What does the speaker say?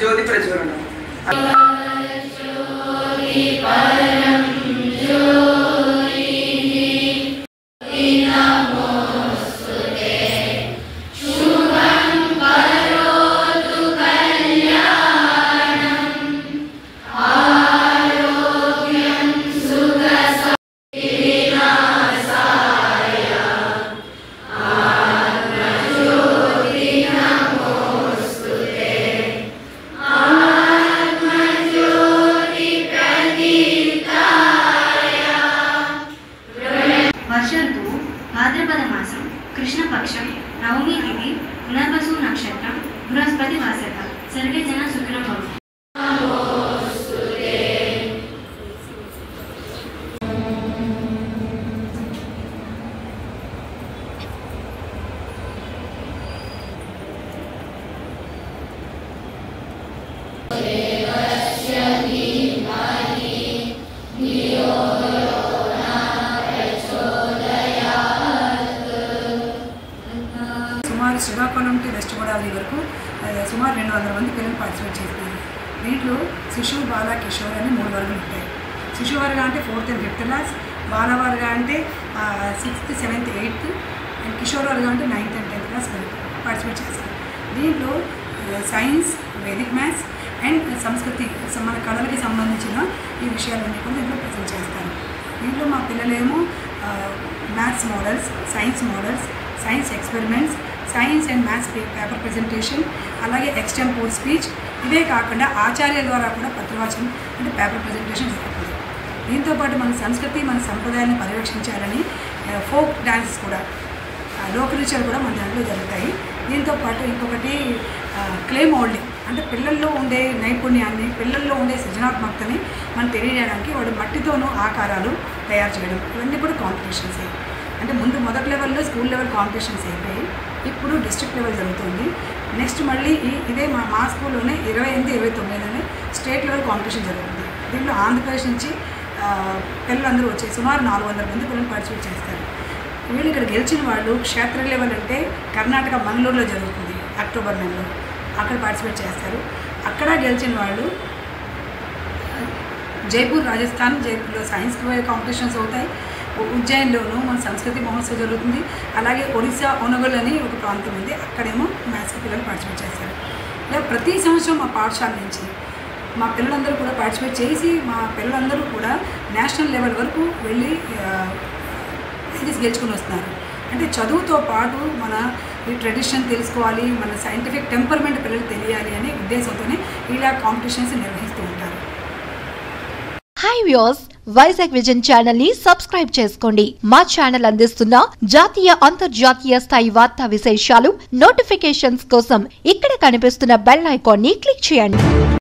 జ్యోతి ప్రజ్వలనం. వర్షఋతువు భాద్రపద మాసం కృష్ణపక్షం నవమి తిథి పునర్వసు నక్షత్రం బృహస్పతి వాసక సర్వే జన సుఖినో భవంతు. సుమారు శ్రీకాకుళం టు వెస్ట్ గోదావరి వరకు సుమారు 200 మంది పిల్లలు పార్టిసిపేట్ చేస్తున్నారు. దీంట్లో శిశువు బాల కిషోర్ అని 3 వర్గాలు ఉంటాయి. శిశువు వర్గం అంటే 4th and 5th క్లాస్, బాల వర్గం అంటే 6th, 7th, 8th, and Kishore వర్గం అంటే 9th and 10th class participate చేస్తారు. దీంట్లో సైన్స్, వేదిక్ మ్యాథ్స్ అండ్ సంస్కృతి మన కళలకి సంబంధించిన ఈ విషయాలన్నీ కూడా దీంట్లో ప్రజెంట్ చేస్తారు. దీంట్లో మా పిల్లలేమో maths models, science models, science experiments, science and maths paper presentation, అలాగే ఎక్స్టెంపోర్ స్పీచ్, ఇవే కాకుండా ఆచార్యుల ద్వారా కూడా పత్రవాచనం అంటే పేపర్ ప్రజెంటేషన్ జరుగుతుంది. దీంతోపాటు మన సంస్కృతి, మన సంప్రదాయాలను పరిరక్షించాలని ఫోక్ డ్యాన్సెస్ కూడా, లోక నృత్యాలు కూడా మన దాంట్లో జరుగుతాయి. దీంతోపాటు ఇంకొకటి క్లే మోల్డింగ్ అంటే పిల్లల్లో ఉండే నైపుణ్యాన్ని, పిల్లల్లో ఉండే సృజనాత్మకతని మనం తెలియజేయడానికి వాడు మట్టితోనూ ఆకారాలు తయారు చేయడం, ఇవన్నీ కూడా కాంపిటీషన్స్. అంటే ముందు మొదటి లెవెల్లో స్కూల్ లెవెల్ కాంపిటీషన్స్ అయిపోయి ఇప్పుడు డిస్ట్రిక్ట్ లెవెల్ జరుగుతుంది. నెక్స్ట్ మళ్ళీ ఇదే మా స్కూల్లోనే 28, 29 స్టేట్ లెవెల్ కాంపిటీషన్ జరుగుతుంది. దీంట్లో ఆంధ్రప్రదేశ్ నుంచి పిల్లలందరూ వచ్చి సుమారు 400 మంది పిల్లలు పార్టిసిపేట్ చేస్తారు. వీళ్ళు ఇక్కడ గెలిచిన వాళ్ళు క్షేత్ర లెవెల్ అంటే కర్ణాటక మంగళూరులో జరుగుతుంది అక్టోబర్ నెలలో, అక్కడ పార్టిసిపేట్ చేస్తారు. అక్కడ గెలిచిన వాళ్ళు జైపూర్, రాజస్థాన్, జైపూర్లో సైన్స్ కాంపిటీషన్స్ అవుతాయి. ఉజ్జయిన్లోనూ మన సంస్కృతి మహోత్సవం జరుగుతుంది. అలాగే ఒడిశా ఓనగల్ అని ఒక ప్రాంతం ఉంది, అక్కడేమో మ్యాథ్స్కి పిల్లలు పార్టిసిపేట్ చేస్తారు. ఇలా ప్రతి సంవత్సరం మా పాఠశాల నుంచి మా పిల్లలందరూ కూడా పార్టిసిపేట్ చేసి మా పిల్లలందరూ కూడా నేషనల్ లెవెల్ వరకు వెళ్ళి సిరీస్ గెలుచుకుని వస్తున్నారు. అంటే చదువుతో పాటు మన ఈ ట్రెడిషన్ తెలుసుకోవాలి, మన సైంటిఫిక్ టెంపర్మెంట్ పిల్లలు తెలియాలి అనే ఉద్దేశంతోనే ఇలా కాంపిటీషన్స్ నిర్వహిస్తూ ఉంటారు. Hi viewers, Vizag vision channel ని సబ్స్క్రైబ్ చేసుకోండి. మా ఛానల్ అందిస్తున్న జాతీయ, అంతర్జాతీయ స్థాయి వార్తా విశేషాలు, నోటిఫికేషన్స్ కోసం ఇక్కడ కనిపిస్తున్న బెల్ ఐకాన్ ని క్లిక్ చేయండి.